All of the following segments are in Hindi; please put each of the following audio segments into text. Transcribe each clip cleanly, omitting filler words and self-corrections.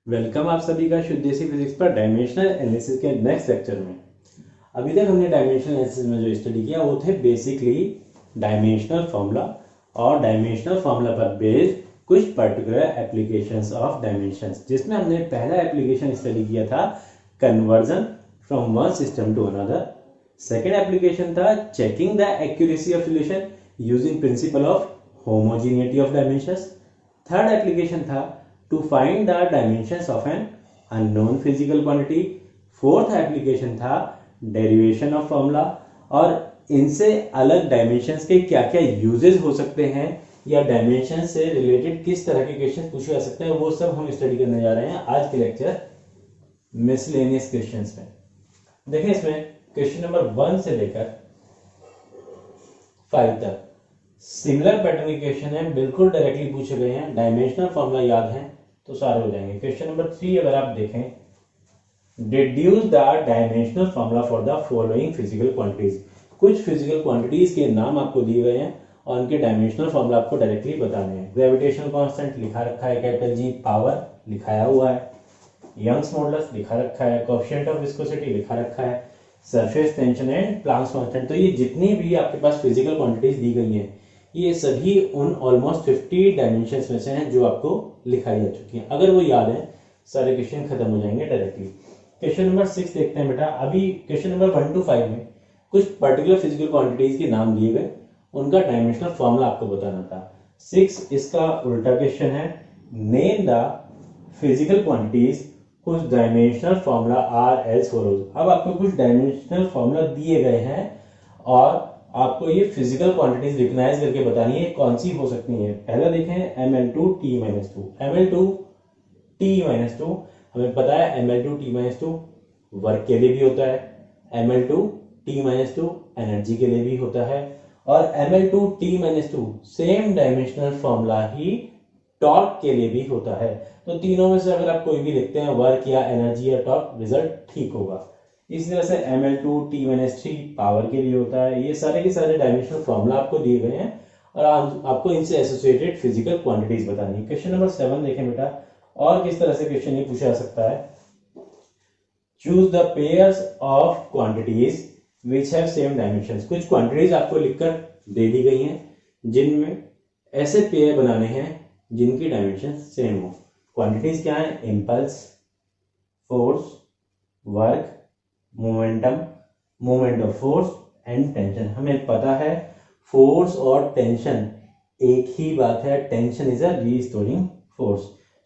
वेलकम आप सभी का शुद्ध देसी फिजिक्स पर डायमेंशनल एनालिसिस के नेक्स्ट लेक्चर में। अभी तक हमने डायमेंशनल एनालिसिस में जो स्टडी किया वो थे बेसिकली डायमेंशनल फॉर्मूला और डायमेंशनल फॉर्मूला पर बेस्ड कुछ पर्टिकुलर एप्लीकेशंस ऑफ डायमेंशंस, जिसमें हमने पहला एप्लीकेशन स्टडी किया था conversion from one system to another. Second application था checking the accuracy of relation using principle of homogeneity of dimensions. Third application था to find the dimensions of an unknown physical quantity। Fourth application था डेरिवेशन ऑफ फॉर्मूला और इनसे अलग डायमेंशंस के क्या क्या यूजेस हो सकते हैं या डायमेंशन से रिलेटेड किस तरह के क्वेश्चन पूछे जा सकते हैं, वो सब हम स्टडी करने जा रहे हैं आज के लेक्चर मिसलेनियस क्वेश्चंस में। देखें इसमें क्वेश्चन नंबर 1 से लेकर 5 तक सिमिलर पैटर्न के क्वेश्चन है, बिल्कुल डायरेक्टली पूछे गए हैं। डायमेंशनल फॉर्मूला याद है तो सारे हो जाएंगे। क्वेश्चन नंबर 3 अगर आप देखें, deduce the dimensional formula for the following physical quantities. कुछ फिजिकल क्वांटिटीज के नाम आपको दिए गए हैं और उनके डायमेंशनल फॉर्मूला आपको डायरेक्टली बताने हैं। ग्रेविटेशनल कांस्टेंट लिखा रखा है कैपिटल जी, पावर लिखाया हुआ है, यंग्स मॉडुलस लिखा रखा है, कोएफिशिएंट ऑफ विस्कोसिटी लिखा रखा है, surface tension and Planck's constant. तो ये जितनी भी आपके पास फिजिकल क्वांटिटीज दी गई हैं ये सभी उन ऑलमोस्ट 50 डायमेंशंस में से हैं जो आपको लिखाई जा चुकी हैं। अगर वो याद है सारे क्वेश्चन खत्म हो जाएंगे डायरेक्टली। क्वेश्चन नंबर 6 देखते हैं बेटा। अभी क्वेश्चन नंबर 1 to 5 में कुछ पर्टिकुलर फिजिकल क्वांटिटीज के नाम दिए गए, उनका डायमेंशनल फॉर्मूला आपको बताना था। 6 इसका उल्टा क्वेश्चन है, नेम द फिजिकल क्वांटिटीज कुछ dimensional formula are as follows. अब आपको कुछ डायमेंशनल फॉर्मूला दिए गए हैं और आपको ये फिजिकल क्वांटिटीज रिकॉग्नाइज करके बतानी है कौन सी हो सकती हैं। पहला देखें Ml2T-2। Ml2T-2 हमें पता है Ml2T-2 वर्क के लिए भी होता है, Ml2T-2 एनर्जी के लिए भी होता है और Ml2T-2 सेम डायमेंशनल फॉर्मूला ही टॉर्क के लिए भी होता है। तो तीनों में से अगर आप कोई भी लिखते हैं, वर्क या एनर्जी या टॉर्क, रिजल्ट ठीक होगा। इसी तरह से Ml2T-3 पावर के लिए होता है। ये सारे के सारे डायमेंशनल फॉर्मूला आपको दिए गए हैं और आपको इनसे एसोसिएटेड फिजिकल क्वांटिटीज बतानी है। क्वेश्चन नंबर 7 देखें बेटा, और किस तरह से क्वेश्चन ये पूछा जा सकता है। Choose the pairs of quantities which have same dimensions. कुछ क्वांटिटीज आपको लिखकर दे दी गई हैं जिनमें ऐसे पेयर बनाने हैं जिनकी डायमेंशन सेम हो। क्वांटिटीज क्या है? Impulse, force, work, momentum, moment of force and tension. हमें पता है फोर्स और टेंशन एक ही बात है, tension is a restoring force.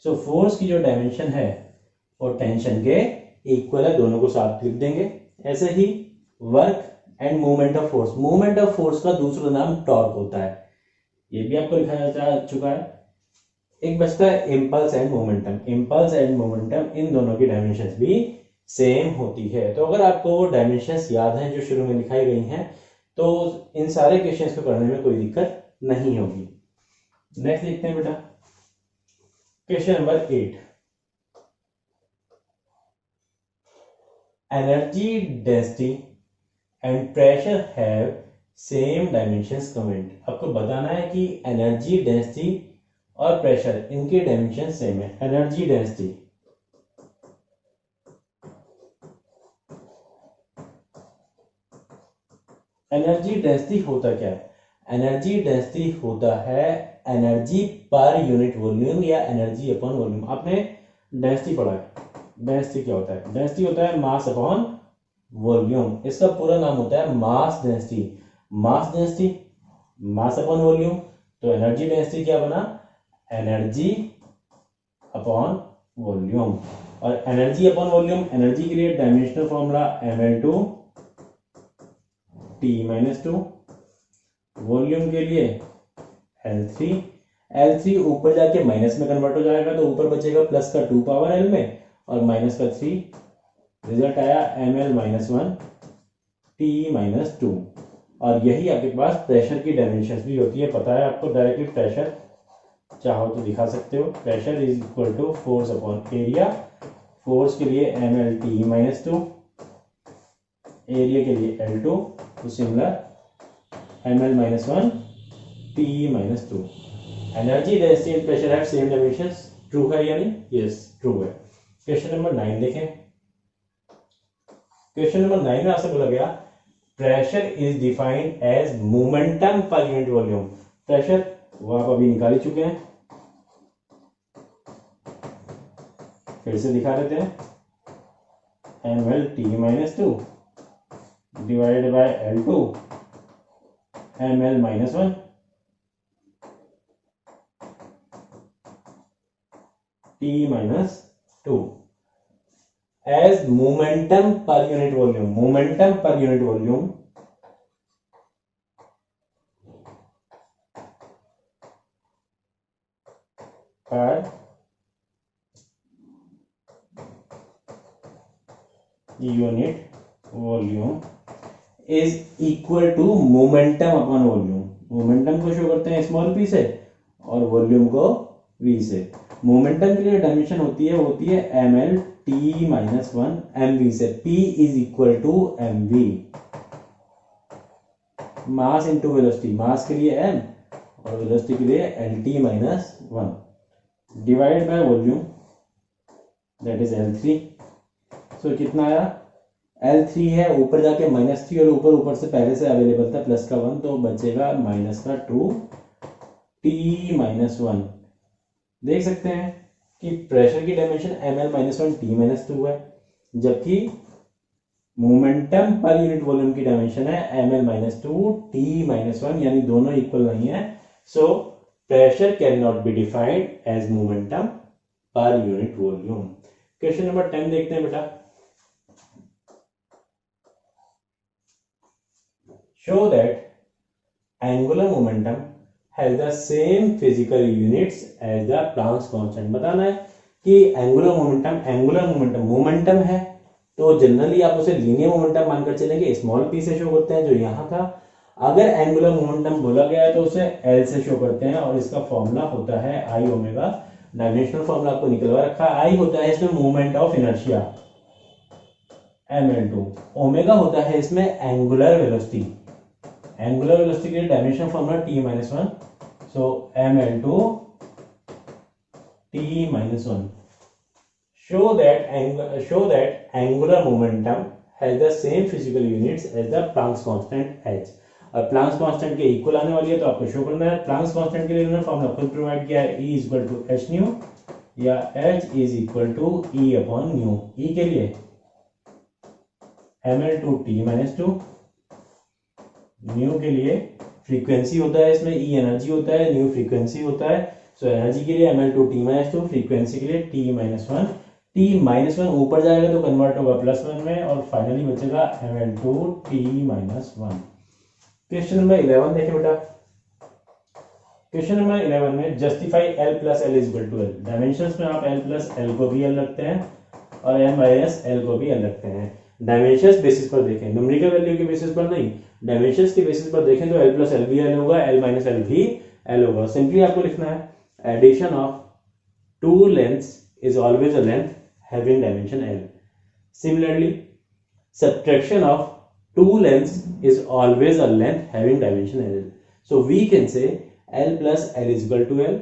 So force की जो डायमेंशन है और टेंशन के इक्वल है, दोनों को साथ लिख देंगे। ऐसे ही work and moment of force, moment of force का दूसरा नाम टॉर्क होता है, ये भी आपको लिखा जा चुका है। एक बचता है impulse and momentum. Impulse and momentum इन दोनों की डायमेंशंस भी सेम होती है। तो अगर आपको वो डायमेंशंस याद हैं जो शुरू में दिखाई गई हैं तो इन सारे क्वेश्चंस को करने में कोई दिक्कत नहीं होगी। नेक्स्ट देखते हैं बेटा, question number 8। Energy density and pressure have same dimensions. Comment. आपको बताना है कि एनर्जी डेंसिटी और प्रेशर इनके डायमेंशन सेम है। एनर्जी डेंसिटी, एनर्जी डेंसिटी होता क्या है? एनर्जी डेंसिटी होता है एनर्जी पर यूनिट वॉल्यूम या एनर्जी अपॉन वॉल्यूम। आपने डेंसिटी पढ़ा है, डेंसिटी क्या होता है? डेंसिटी होता है मास अपॉन वॉल्यूम। इसका पूरा नाम होता है mass density. Mass density, mass upon volume, तो एनर्जी डेंसिटी क्या बना? Energy upon volume. और एनर्जी अपॉन वॉल्यूम, एनर्जी के लिए डायमेंशनल फॉर्मूला Ml2T-2, वॉल्यूम के लिए L3। L3 ऊपर जाके माइनस में कन्वर्ट हो जाएगा तो ऊपर बचेगा प्लस का 2 पावर L में और माइनस का 3। रिजल्ट आया Ml-1T-2। और यही आपके पास प्रेशर की डायमेंशंस भी होती है। पता है आपको डायरेक्टली प्रेशर, चाहो तो दिखा सकते हो। Pressure is equal to force upon area. Force के लिए Ml-T-2, एरिया के लिए L2, तो similar Ml-1T-2। Energy density and pressure have same dimensions. True है या नहीं? यस, ट्रू है। क्वेश्चन नंबर 9 देखें। क्वेश्चन नंबर 9 में आपसे बोला गया pressure is defined as momentum per unit volume. Pressure वो आप अभी निकाल ही चुके हैं, फिर से दिखा देते हैं। mL(T-2) divided by L2 mL-1 T-2 as momentum per unit volume। momentum per unit volume per unit volume is equal to momentum upon volume। Momentum को शो करते हैं स्मॉल पी से और वॉल्यूम को v से। मोमेंटम की जो डायमेंशन होती है mL(T-1) mv से। p is equal to mv, mass into velocity. Mass के लिए m और वेलोसिटी के लिए L(T-1) divide by volume that is L3। So कितना आया, L3 है, ऊपर जाके -3 और ऊपर से पहले से अवेलेबल था प्लस का 1, तो बचेगा -2 T-1। देख सकते हैं कि प्रेशर की डायमेंशन mL-1 T-2 है, जबकि मोमेंटम पर यूनिट वॉल्यूम की डायमेंशन है mL-2 T-1, यानी दोनों इक्वल नहीं है। So pressure can not be defined as momentum per unit volume. Question number 10 देखते हैं बेटा। Show that angular momentum has the same physical units as the Planck's constant। बताना है कि एंगुलर मोमेंटम है तो जनरली आप उसे लीनियर मोमेंटम मानकर चलेंगे, स्मॉल पी से शो करते हैं जो यहाँ था। अगर एंगुलर मोमेंटम बोला गया है तो उसे एल से शो करते हैं और इसका फॉर्मूला होता है आई ओमेगा। डायमेंशनल फॉर्मूला आपको निकलवा रखा है। आई होता है इसमें moment of inertia mL2, omega होता है इसमें एंगुलर वेलोसिटी। एंगुलर वेलोसिटी के लिए dimension formula T-1, so mL2 T-1। show that angular momentum has the same physical units as the Planck's constant h। और Planck's constant के इक्वल आने वाली है तो आपको शो करना है। Planck's constant के लिए इन्होंने फॉर्मूला खुद प्रोवाइड किया है, E equal to H nu या H is equal to E upon nu. E के लिए mL2 T-2, न्यू के लिए फ्रीक्वेंसी होता है इसमें, E एनर्जी होता है, न्यू फ्रीक्वेंसी होता है। सो एनर्जी के लिए mL2 T-2, फ्रीक्वेंसी के लिए T-1। T-1 ऊपर जाएगा तो कन्वर्ट होगा +1 में और फाइनली बचेगा mL2 T-1। क्वेश्चन नंबर 11 देखें बेटा। क्वेश्चन नंबर 11 में justify L plus L is equal to L। Dimensions में आप L प्लस L को भी L रखते हैं और M माइनस L को भी L रखते हैं। डायमेंशंस बेसिस पर देखें, न्यूमेरिकल वैल्यू के बेसिस पर नहीं, डायमेंशंस के बेसिस पर देखें तो L प्लस L भी L होगा, L माइनस L भी L होगा। सिंपली आपको लिखना है addition of two lengths is always a length having dimension L। Similarly subtraction of two lengths is always a length having dimension L। So we can say L plus L is equal to L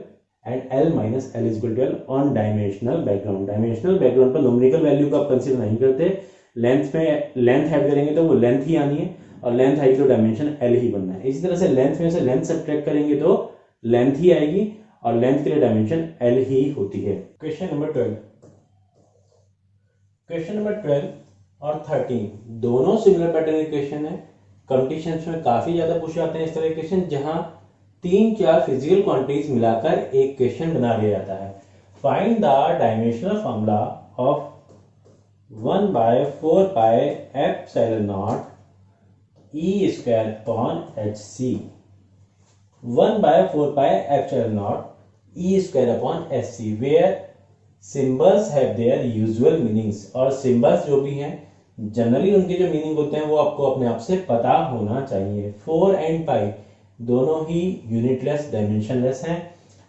and L minus L is equal to L on dimensional background। Dimensional background पर न्यूमेरिकल वैल्यू को आप कंसीडर नहीं करते, लेंथ में लेंथ ऐड करेंगे तो वो लेंथ ही आनी है और लेंथ आई तो डायमेंशन L ही बनना है। इसी तरह से लेंथ में से लेंथ सब्ट्रैक्ट करेंगे तो लेंथ ही आएगी और लेंथ के लिए डायमेंशन L ही होती है। Question number 12। क्वेश्चन नंबर 12 और 13 दोनों सिमिलर पैटर्न के क्वेश्चन है। कॉम्पिटिशन्स में काफी ज्यादा पूछे जाते हैं इस तरह के क्वेश्चन, जहां 3-4 फिजिकल क्वांटिटीज मिलाकर एक क्वेश्चन बना दिया जाता है। Find the dimensional formula of 1/4 pi epsilon naught E square upon HC। 1/4 pi epsilon naught E square upon HC where symbols have their usual meanings. और सिंबल्स जो भी हैं जनरली उनके जो मीनिंग होते हैं वो आपको अपने आप से पता होना चाहिए। 4 एंड पाई दोनों ही यूनिटलेस डायमेंशनलेस हैं।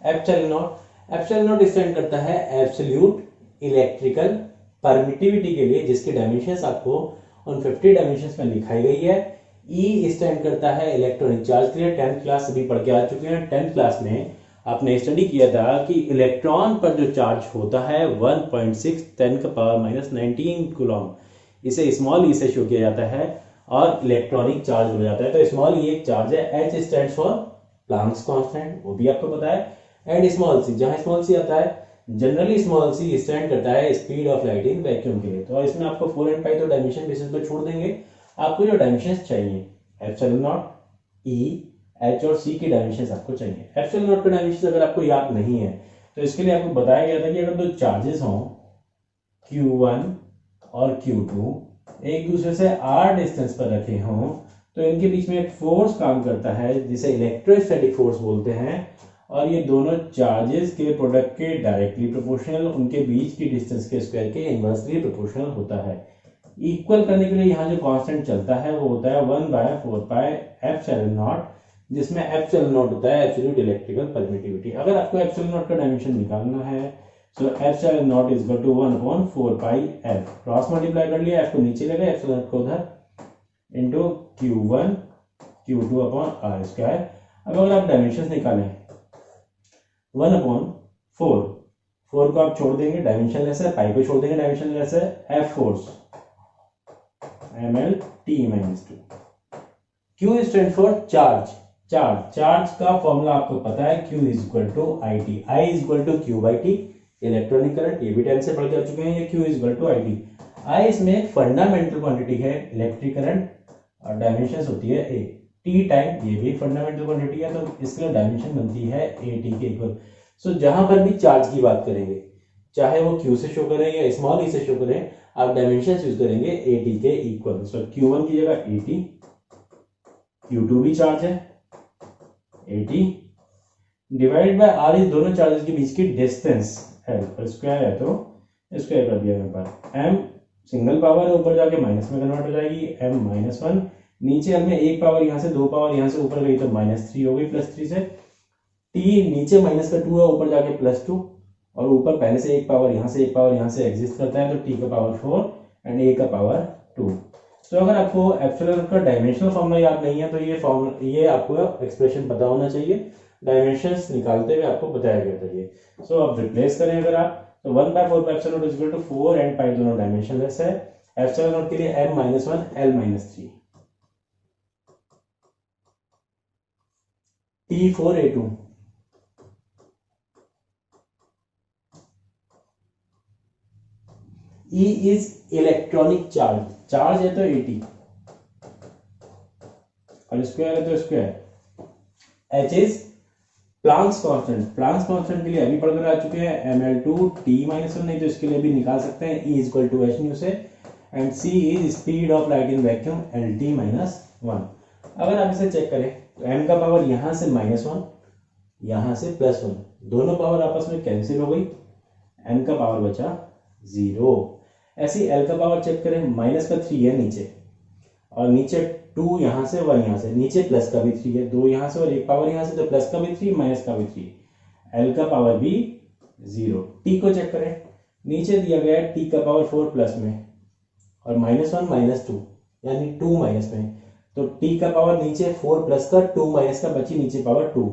एप्सिलॉन नॉट स्टैंड करता है एब्सोल्यूट इलेक्ट्रिकल परमिटिविटी के लिए, जिसकी डायमेंशंस आपको उन 50 डायमेंशंस में लिखाई गई है। ई स्टैंड करता है इलेक्ट्रॉनिक चार्ज के लिए, 10th क्लास अभी पढ़ के आ चुके हैं। 10th क्लास में आपने स्टडी किया था कि इलेक्ट्रॉन पर जो चार्ज होता है 1.6 10⁻19 कूलम, इसे स्मॉल ई से शो किया जाता है और इलेक्ट्रॉनिक चार्ज हो जाता है। तो स्मॉल ई एक चार्ज है, H stands for Planck's constant, वो भी आपको पता है। एंड स्मॉल सी, जहां स्मॉल सी आता है जनरली स्मॉल सी स्टैंड करता है speed of light in vacuum के लिए। तो इसमें आपको 4 एंड 5 तो डायमेंशन बेसिस पे छोड़ देंगे, आपको जो डायमेंशन चाहिए एप्सिलॉन नॉट, ई, एच और सी की डायमेंशन आपको चाहिए। एप्सिलॉन नॉट का डायमेंशन अगर आपको याद नहीं है तो इसके लिए आपको बताया गया था कि अगर दो चार्जेस हों Q1 और Q2 एक दूसरे से r डिस्टेंस पर रखे हों तो इनके बीच में एक फोर्स काम करता है जिसे इलेक्ट्रोस्टैटिक फोर्स बोलते हैं, और ये दोनों चार्जेस के प्रोडक्ट के डायरेक्टली प्रोपोर्शनल, उनके बीच की डिस्टेंस के स्क्वायर के इनवर्सली प्रोपोर्शनल होता है। इक्वल करने के लिए यहाँ जो कांस्टेंट चलता है वो होता है 1/4πε0, जिसमें एप्सिलॉन नॉट होता है एब्सोल्यूट इलेक्ट्रिकल परमिटिविटी। अगर आपको एप्सिलॉन नॉट का डायमेंशन निकालना है so epsilon naught is equal to 1/4πf, cross multiply कर लिया, f को नीचे लगा, एप्सिलॉन नॉट को उधर, into Q1 Q2 upon r square. अब अगर आप डायमेंशन निकालें 1/4, 4 को आप छोड़ देंगे डायमेंशन लेस है, पाई को छोड़ देंगे डायमेंशन लेस है, F force ml/t-2। Q stand for charge, charge का फॉर्मूला आपको पता है, Q is equal to IT, I is equal to Q/T, electronic current, ये भी 10 से पढ़ के आ चुके हैं, ये Q is equal to IT। I इसमें एक फंडामेंटल क्वांटिटी है इलेक्ट्रिक करंट और डायमेंशन होती है A। T टाइम ये भी फंडामेंटल क्वांटिटी है, तो इसके डायमेंशन बनती है AT के इक्वल। सो जहां पर भी चार्ज की बात करेंगे, चाहे वो Q से शो करें या स्मॉल e से शो करें, आप डायमेंशन यूज करेंगे AT के इक्वल। सो Q1 की जगह AT, Q2 भी चार्ज है AT, डिवाइड बाय R इस दोनों चार्जेस के बीच की डिस्टेंस L, और स्क्वायर है तो स्क्वायर कर दिया मेरे पास। M सिंगल पावर है, ऊपर जाके माइनस में कन्वर्ट हो जाएगी, M-1, नीचे में एक पावर यहाँ से, दो पावर यहाँ से ऊपर गई तो -3 हो गई, +3 से। T नीचे -2 है, ऊपर जाके +2, और ऊपर पहले से एक पावर यहाँ से, एक पावर यहाँ से एग्जिस्ट करता है, तो T का पावर 4 एंड A का पावर 2। तो अगर आपको एप्सिलॉन का डायमेंशनल फॉर्मूला याद नहीं है तो ये आपको एक्सप्रेशन पता होना चाहिए, डायमेंशंस निकालते हुए आपको बताया गया था ये। सो अब रिप्लेस करें अगर आप, तो 1/4 epsilon naught is equal to 4 and pi दोनों डायमेंशनलेस है, एप्सिलॉन नॉट के लिए M-1 L-3, T4A2, E is electronic charge है तो AT, और स्क्वायर है तो square. H is Planck's constant के लिए अभी पढ़कर आ चुके हैं, ml/t-1, नहीं तो इसके लिए भी निकाल सकते हैं, E equal to h nu से, and C is speed of light in vacuum L-t-1। अगर आप इसे चेक करें तो m का पावर यहाँ से -1, यहाँ से +1, दोनों पावर आपस में कैंसिल हो गई, m का पावर बचा 0। ऐसे L का पावर चेक करें, -3 है नीचे, और नीचे 2 यहाँ से 1 यहाँ से, नीचे प्लस का भी 3 है, 2 यहाँ से और एक पावर यहाँ से, तो प्लस का भी 3 माइनस का भी 3, L का पावर भी 0। T को चेक करें, नीचे दिया गया है T का पावर 4 प्लस में और -1 -2 यानी 2 माइनस में, तो T का पावर नीचे 4 प्लस का 2 माइनस का बची नीचे पावर 2,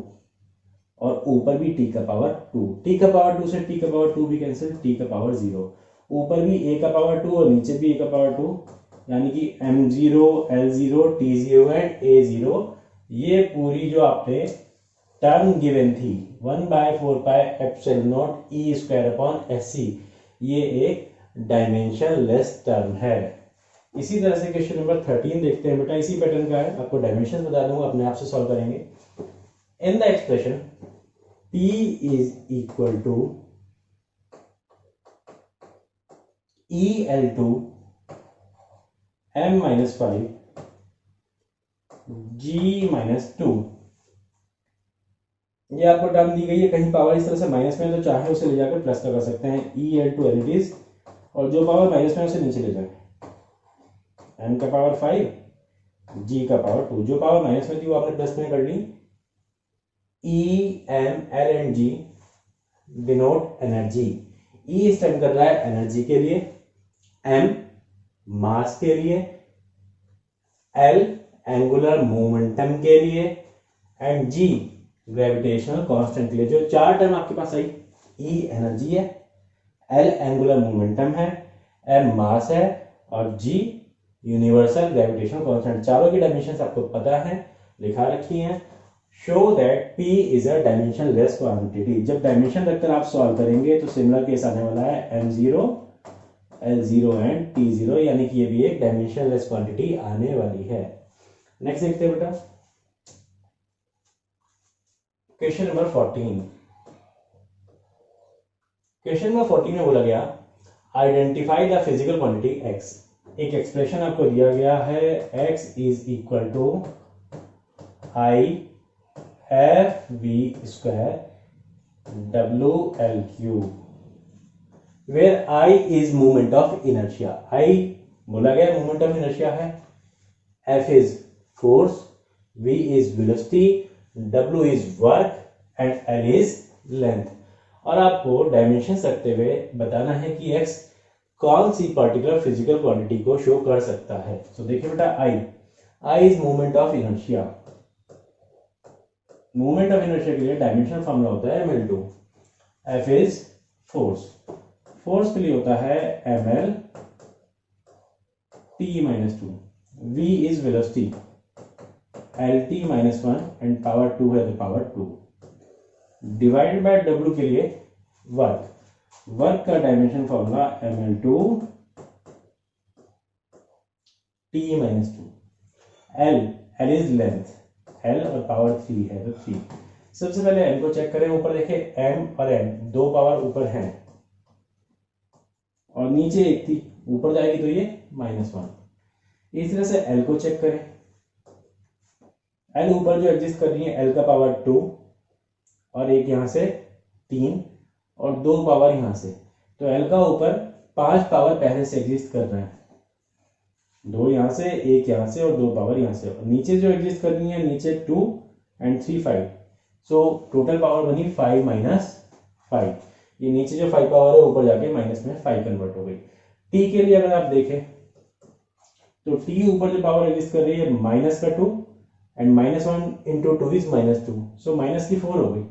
और ऊपर भी T का पावर 2, T का पावर 2 से T का पावर 2 भी कैंसिल, T का पावर 0, ऊपर भी A का पावर 2 और नीचे भी A का पावर 2, यानी कि M0 L0 T0 and A0। ये पूरी जो आपने टर्म गिवन थी 1/4πε0 E²/SC, ये एक डायमेंशन लेस टर्म है। इसी तरह से क्वेश्चन नंबर 13 देखते हैं बेटा, इसी पैटर्न का है, आपको डायमेंशन बता दूंगा, अपने आप से सॉल्व करेंगे। In the expression P is equal to EL2 M-5 G-2, ये आपको टर्म दी गई है, कहीं पावर इस तरह से माइनस में, तो चाहे उसे ले जाकर प्लस का कर सकते हैं, EL2 एज इट इज, और जो पावर माइनस में उसे नीचे ले जाए, M का पावर 5 G का पावर 2, जो पावर माइनस में थी वो आपने प्लस में कर ली। E, M, L and G denote energy, E stand कर रहा है एनर्जी के लिए, M मास के लिए, L एंगुलर मोमेंटम के लिए, एंड G ग्रेविटेशनल कांस्टेंट के लिए जो चार टर्म आपके पास आई, ई एनर्जी है, एल एंगुलर मोमेंटम है, एम मास है और जी यूनिवर्सल ग्रेविटेशनल कांस्टेंट, चारों की डायमेंशंस आपको पता है, लिखा रखी हैं। Show that p is a dimensionless quantity. जब डायमेंशन रखकर आप सॉल्व करेंगे तो सिमिलर केस आने वाला है m0, l0 एंड t0, यानी कि ये भी एक डायमेंशनलेस क्वांटिटी आने वाली है। नेक्स्ट देखते हैं बेटा, क्वेश्चन नंबर 14। क्वेश्चन नंबर 14 में बोला गया identify the physical quantity x। एक एक्सप्रेशन आपको दिया गया है, x is equal to I F V square W L Q, where I is movement of inertia. I बोला गया मूवमेंट ऑफ इनर्शिया है, F is force, V is velocity, W is work and L is length. और आपको डायमेंशन रखते हुए बताना है कि x कौन सी पर्टिकुलर फिजिकल क्वांटिटी को शो कर सकता है। तो देखिए बेटा, I is movement of inertia. Movement of inertia के लिए डायमेंशनल फॉर्मूला होता है ml2, f is force, force के लिए होता है ml t-2, v is velocity lt-1 and power 2 है तो पावर 2, डिवाइडेड बाय w के लिए वर्क, वर्क का dimension formula ml2 t-2, l is length, l और पावर 3 है तो 3। सबसे पहले l को चेक करें, ऊपर देखें m और n दो पावर ऊपर हैं और नीचे एक थी, ऊपर जाएगी तो ये -1। इस तरह से l को चेक करें, l ऊपर जो एग्जिस्ट कर रही है l का पावर 2 और एक यहां से 3 और 2 पावर यहां से, तो l का ऊपर 5 पावर पहले से एग्जिस्ट कर रहे हैं, 2 यहां से, एक यहां से और 2 पावर यहां से। और नीचे जो एग्जिस्ट कर रही है, नीचे 2 एंड 3 5, सो टोटल पावर बनी 5 माइनस 5। ये नीचे जो 5 पावर है ऊपर जाके माइनस में 5 कन्वर्ट हो गई। t के लिए अगर आप देखें तो t ऊपर जो पावर एग्जिस्ट कर रही है माइनस का 2 and -1 into 2 is -2, so minus की 4 हो गई।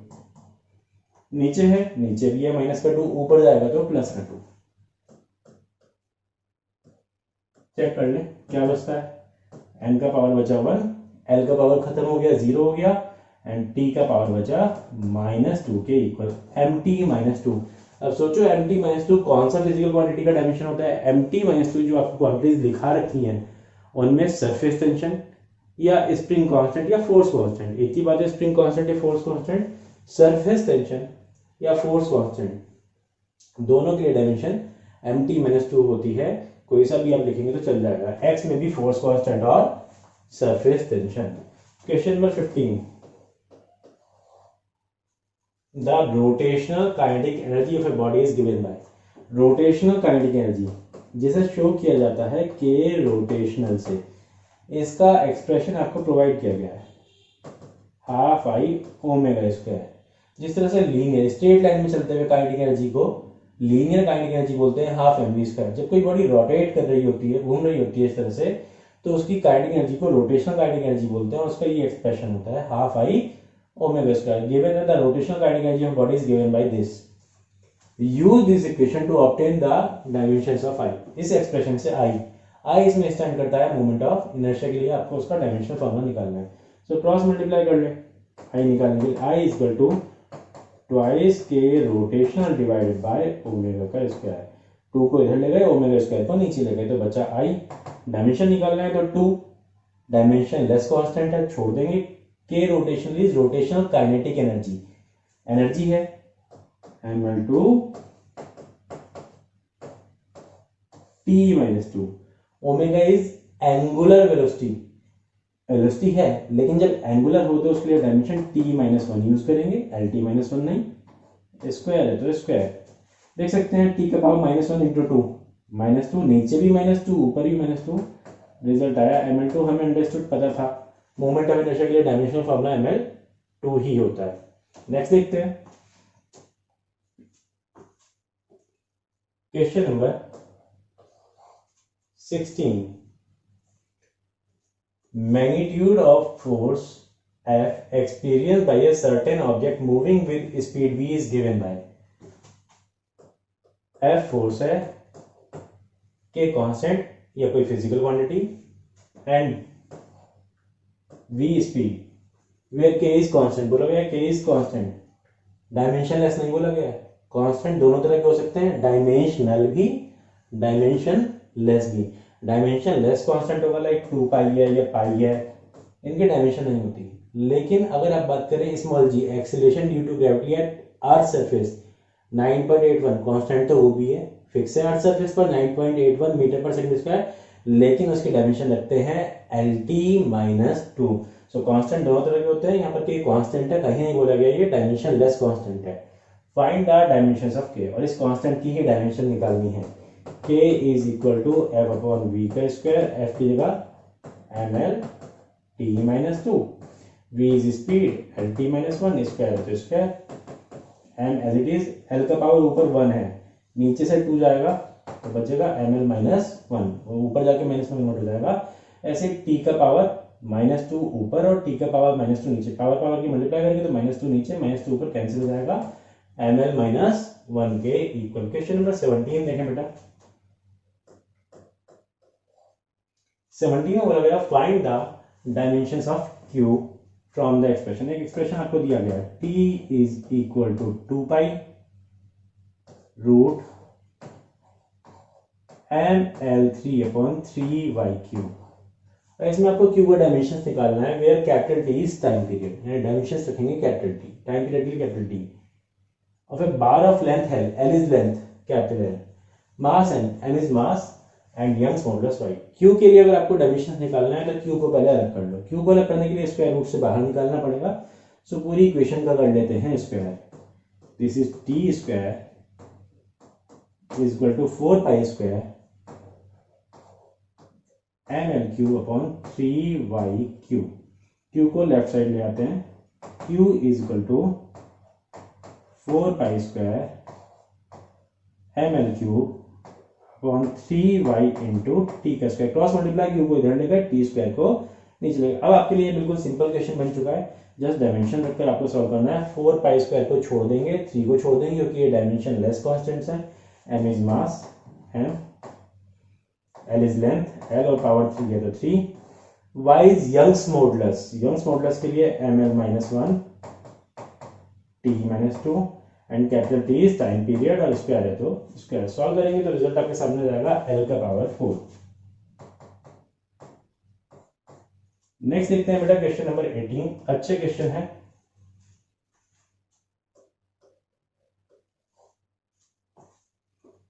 नीचे है, नीचे भी है माइनस का 2, ऊपर जाएगा तो प्लस का 2। चेक कर ले क्या बचता है, n का पावर बचा 1, l का पावर खत्म हो गया, 0 हो गया एंड t का पावर बचा -2 के इक्वल mt-2। अब सोचो mt-2 कौन सा फिजिकल क्वांटिटी का डायमेंशन होता है। mt-2 जो आपको क्वांटिटीज दिखा रखी हैं उनमें सरफेस टेंशन या स्प्रिंग कांस्टेंट या फोर्स कांस्टेंट, एक ही बात है, स्प्रिंग कांस्टेंट या फोर्स कांस्टेंट, सरफेस टेंशन या फोर्स कांस्टेंट, दोनों के लिए डायमेंशन mt-2 होती है। कोई सा भी आप लिखेंगे तो चल जाएगा, x में भी फोर्स कांस्टेंट और surface tension. Question number 15, the rotational kinetic energy of a body is given bye. Rotational kinetic energy जिसे शो किया जाता है k रोटेशनल से, इसका एक्सप्रेशन आपको प्रोवाइड किया गया है, हाफ आई ओमेगा स्क्वायर। जिस तरह से लीनियर स्ट्रेट लाइन में चलते हुए काइनेटिक एनर्जी को लीनियर काइनेटिक एनर्जी बोलते हैं, हाफ एम वी स्क्वायर। जब कोई बॉडी रोटेट कर रही होती है, घूम रही होती है इस तरह से, तो उसकी काइनेटिक एनर्जी को रोटेशनल काइनेटिक एनर्जी बोलते हैं और उसका ये एक्सप्रेशन होता है half I omega square. Given the rotational kinetic energy of body is given by this, use this equation to obtain the dimensions of I. इस एक्सप्रेशन से आई इसमें स्टैंड करता है मूवमेंट ऑफ इनर्शिया के लिए, आपको उसका डायमेंशनल फॉर्मूला निकालना है। सो क्रॉस मल्टीप्लाई कर ले, आई निकालने के लिए I is equal to twice के रोटेशनल डिवाइडेड बाय ओमेगा का स्क्वायर। 2 को इधर ले गए, ओमेगा स्क्वायर को नीचे ले गए तो बचा आई। डायमेंशन निकालना है तो 2 डायमेंशन लेस कांस्टेंट है, छोड़ देंगे। के rotational is rotational kinetic energy, energy है ml2 t-2, omega is angular velocity, velocity है लेकिन जब एंगुलर हो तो उसके लिए डायमेंशन t-1 यूज करेंगे, lt-1 नहीं, स्क्वायर है तो स्क्वायर। देख सकते हैं t का पावर -1 इंटू 2, -2, नीचे भी -2 ऊपर भी -2, रिजल्ट आया ml2। हमें अंडरस्टूड पता था मोमेंट ऑफ इनर्शिया के लिए डायमेंशनल फॉर्मूला ml2 ही होता है। नेक्स्ट देखते हैं question number 16, magnitude of force F experienced by a certain object moving with speed v is given by F force है, K कांस्टेंट या कोई physical quantity and V speed where K is constant बोला गया, K इज कांस्टेंट, डायमेंशनलेस नहीं बोला गया। कांस्टेंट दोनों तरह के हो सकते हैं, डायमेंशनल भी डायमेंशनलेस भी। डायमेंशनलेस कांस्टेंट होगा लाइक 2 पाई है या पाई है, इनकी डायमेंशन नहीं होती। लेकिन अगर आप बात करें small G acceleration due to gravity at earth surface 9.81 constant, तो वो भी है, फिक्स है अर्थ सरफेस पर 9.81 मीटर पर सेकंड स्क्वायर, लेकिन उसकी डायमेंशन लगते हैं LT-2। सो कांस्टेंट दोनों तरह के होते हैं, यहाँ पर के कांस्टेंट है, कहीं नहीं बोला गया ये डायमेंशन लेस कांस्टेंट है। फाइंड द डायमेंशंस ऑफ के, और इस कांस्टेंट की ही डायमेंशन निकालनी है। K is equal to F upon V का स्क्वायर, एफ की जगह ml-t-2, v is speed LT-1 square है तो square, m as it is, l का पावर ऊपर 1 है, नीचे से 2 जाएगा तो बचेगा ml-1, ऊपर जाके -1 कन्वर्ट हो जाएगा। ऐसे t का पावर -2 ऊपर और t का पावर -2 नीचे, पावर की मल्टीप्लाई करेंगे तो -2 नीचे -2 ऊपर कैंसिल हो जाएगा, ml-1 के इक्वल। क्वेश्चन नंबर 17 देखें बेटा। 17 में बोला गया find the dimensions of Q from the expression. एक एक्सप्रेशन आपको दिया गया है, T is equal to 2 pi root ml3 upon 3yq। इसमें आपको Q का डायमेंशन निकालना है, where capital T is time period, यानी डायमेंशन रखेंगे कैपिटल T, टाइम पीरियड के लिए capital T, of a bar of length L is length capital L, mass m is mass and Young's modulus y। Q के लिए अगर आपको डायमेंशन निकालना है तो Q को पहले अलग कर लो, Q को अलग करने के लिए स्क्वायर रूट से बाहर निकालना पड़ेगा। सो पूरी इक्वेशन का कर लेते हैं square, this is T square is equal to 4 pi square ml3 upon 3yq। Q को लेफ्ट साइड ले आते हैं, Q is equal to 4 pi square ml3 upon 3y into T का स्क्वायर, क्रॉस मल्टीप्लाई Q को इधर लेकर टी स्क्वायर को नीचे लेकर। अब आपके लिए बिल्कुल सिंपल क्वेश्चन बन चुका है, जस्ट डायमेंशन रखकर आपको सॉल्व करना है। 4 पाई स्क्वायर को छोड़ देंगे, 3 को छोड़ देंगे क्योंकि ये डायमेंशन लेस कॉन्स्टेंट्स हैं, m is mass m, l is length l और पावर 3 है तो 3, y is Young's modulus, Young's modulus के लिए ml-1 t-2 and capital T is time period और स्क्वायर है तो स्क्वायर। सॉल्व करेंगे तो रिजल्ट आपके सामने जाएगा L का पावर 4। नेक्स्ट देखते हैं बेटा क्वेश्चन नंबर 18, अच्छे क्वेश्चन है।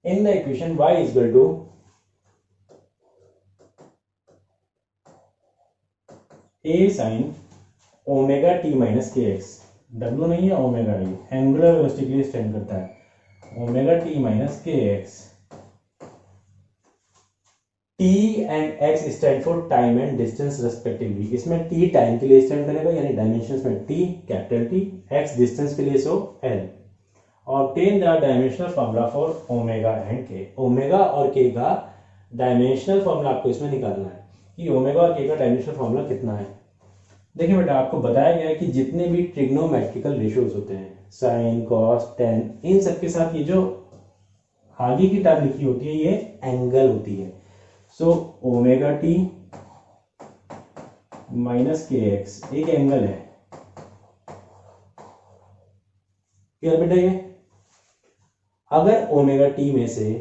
In the equation y is equal to a sin omega t minus K X, W नहीं है ओमेगा, ये एंगुलर वेलोसिटी के लिए स्टैंड करता है, omega t minus K x. t and x stand for time and distance respectively. इसमें t टाइम के लिए स्टैंड करेगा, यानी डायमेंशंस में t capital T, x distance के लिए सो l। Obtain the dimensional formula for omega and k। Omega और k का डायमेंशनल फॉर्मूला आपको इसमें निकालना है कि ओमेगा और k का डायमेंशनल फॉर्मूला कितना है। देखिए बेटा, आपको बताया गया है कि जितने भी ट्रिग्नोमेट्रिकल रेशियोज होते हैं, साइन कॉस टेन, इन सब के साथ ये जो आगे की टर्म लिखी होती है ये एंगल होती है। So omega T minus K x एक एंगल है, क्लियर बेटा। ये अगर ओमेगा टी में से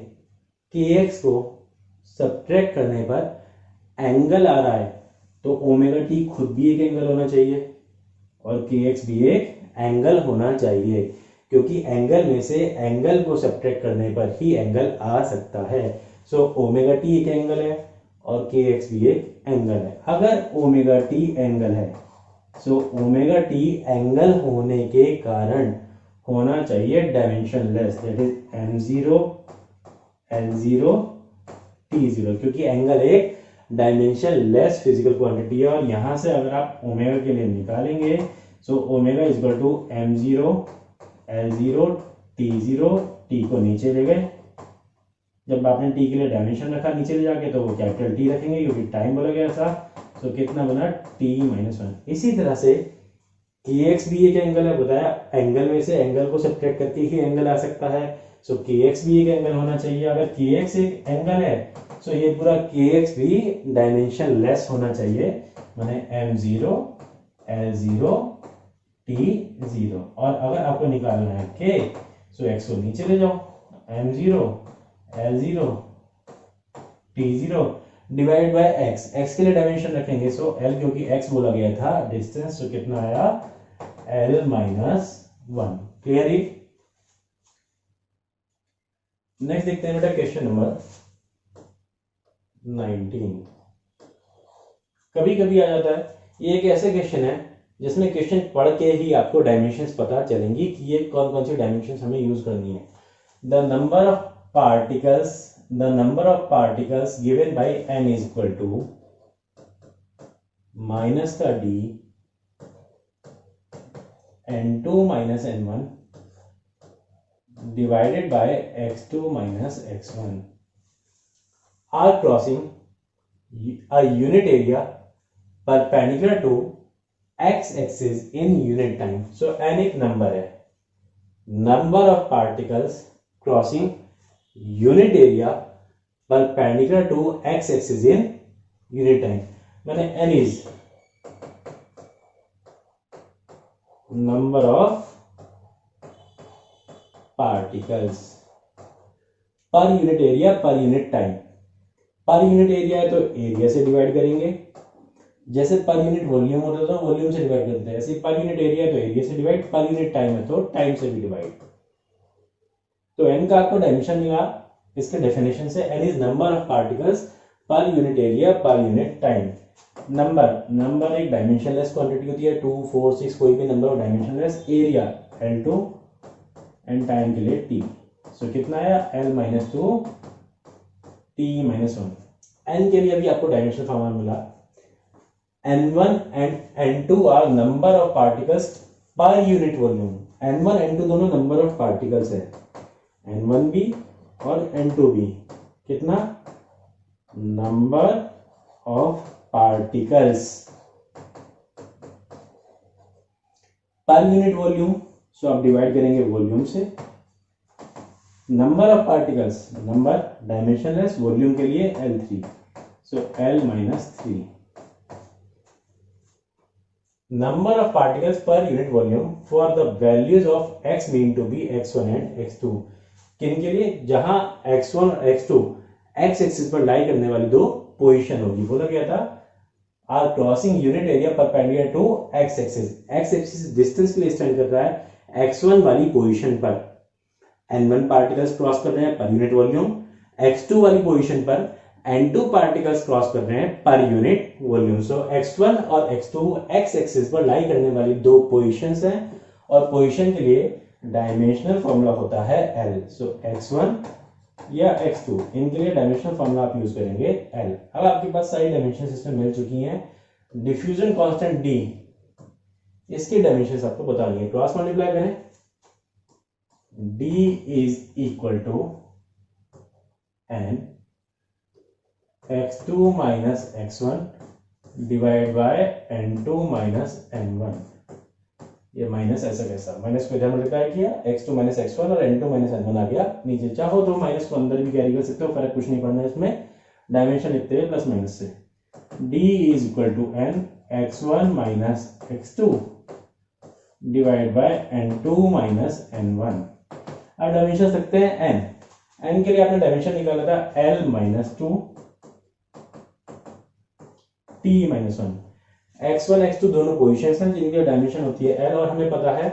के एक्स को सब्ट्रैक्ट करने पर एंगल आ रहा है तो ओमेगा टी खुद भी एक एंगल होना चाहिए और के एक्स भी एक एंगल होना चाहिए, क्योंकि एंगल में से एंगल को सब्ट्रैक्ट करने पर ही एंगल आ सकता है। सो ओमेगा टी एक एंगल है और के एक्स भी एक एंगल है। अगर ओमेगा टी एंगल है सो ओमेगा टी एंगल होने के कारण होना चाहिए dimension less, that is m0 l0 t0, क्योंकि एंगल एक डायमेंशन लेस फिजिकल क्वांटिटी है। और यहां से अगर आप ओमेगा के लिए निकालेंगे so omega is equal to m0 l0 t0, t को नीचे ले गए, जब आपने t के लिए डायमेंशन रखा नीचे ले जाके तो वो कैपिटल T रखेंगे क्योंकि टाइम बोला गया था। सो कितना बना t-1। इसी तरह से के एक्स भी एक एंगल है, बताया एंगल में से एंगल को सब्ट्रैक्ट करके ही एंगल आ सकता है। सो के एक्स भी एक एंगल होना चाहिए। अगर के एक्स एक एंगल है सो ये पूरा के एक्स भी डायमेंशन लेस होना चाहिए, माने m0 l0 t0। और अगर आपको निकालना है के सो एक्स को नीचे ले जाओ, m0 l0 t0 divide by x. X के लिए डायमेंशन रखेंगे सो एल, क्योंकि एक्स बोला गया था डिस्टेंस, तो कितना आया l माइनस 1। क्लियर ही। नेक्स्ट देखते हैं बेटा क्वेश्चन नंबर 19। कभी कभी आ जाता है, ये एक ऐसे क्वेश्चन है जिसमें क्वेश्चन पढ़ के ही आपको डायमेंशंस पता चलेंगी कि ये कौन कौन सी डायमेंशंस हमें यूज करनी है। The number of particles given by n is equal to minus का d n2 minus n1 divided by x2 minus x1 are crossing a unit area perpendicular to x-axis in unit time। So n एक नंबर है, number of particles crossing unit area perpendicular to x-axis in unit time, माने n is number of particles per unit area per unit time. Per unit area है तो एरिया से डिवाइड करेंगे, जैसे पर यूनिट वॉल्यूम होता है तो वॉल्यूम से डिवाइड करते हैं, ऐसे पर यूनिट एरिया है तो एरिया से डिवाइड, पर यूनिट टाइम है तो टाइम से भी डिवाइड। तो n का आपको डायमेंशन मिला इसके डेफिनेशन से, n is number of particles per unit area per unit time. Number एक डायमेंशनलेस क्वांटिटी होती है, 2 4 6 कोई भी number of dimensionless. Area l2 and time के लिए t। सो कितना आया l minus 2 t minus 1। n के लिए अभी आपको डायमेंशन फॉर्मूला मिला, n1 and n2 are number of particles पर यूनिट वॉल्यूम। n1 n2 दोनों नंबर ऑफ पार्टिकल्स है, n1 भी और n2 भी। कितना नंबर ऑफ पार्टिकल्स पर यूनिट वॉल्यूम, सो आप डिवाइड करेंगे वॉल्यूम से। Number of particles, number dimensionless, volume के लिए L3, so L minus 3। Number of particles पर unit volume for the values of x mean to be x1 and x2। किन के लिए, जहां x1 और x2 x एक्सिस पर लाई करने वाली दो पोजीशन होगी। बोला गया था are crossing unit area perpendicular to x axis. x axis distance के लिए स्टैंड कर रहा है x1 वाली पोजीशन पर, n1 पार्टिकल्स क्रॉस कर रहे हैं पर यूनिट वॉल्यूम, x2 वाली पोजीशन पर n2 पार्टिकल्स क्रॉस कर रहे हैं पर यूनिट वॉल्यूम। सो x1 और x2 x एक्सिस पर लाई करने वाली दो पोजीशंस हैं और पोजीशन के लिए डायमेंशनल फॉर्मूला होता है L। सो x1 या x2 इनके लिए डायमेंशनल फॉर्मूला आप यूज करेंगे L। अब आपके पास सारी डायमेंशन सिस्टम मिल चुकी हैं। डिफ्यूजन कांस्टेंट D, इसकी डायमेंशंस आपको बतानी है। क्रॉस मल्टीप्लाई करें, D is equal to n x2 minus x1 divide by n2 minus n1। ये माइनस ऐसा कैसा, माइनस को इधर मल्टीप्लाई किया, x2 माइनस x1 और n2 माइनस n1 आ गया नीचे। चाहो तो माइनस को अंदर भी कैरी कर सकते हो, फर्क कुछ नहीं पड़ना है इसमें, डायमेंशन लिखते हैं प्लस माइनस से। D is equal to n x1 minus x2 divide by n2 minus n1। अब डायमेंशन सकते हैं n के लिए आपने डायमेंशन निकाला था l minus 2 t minus 1। x1 x2 दोनों पोजीशंस हैं जिनकी डायमेंशन होती है l, और हमें पता है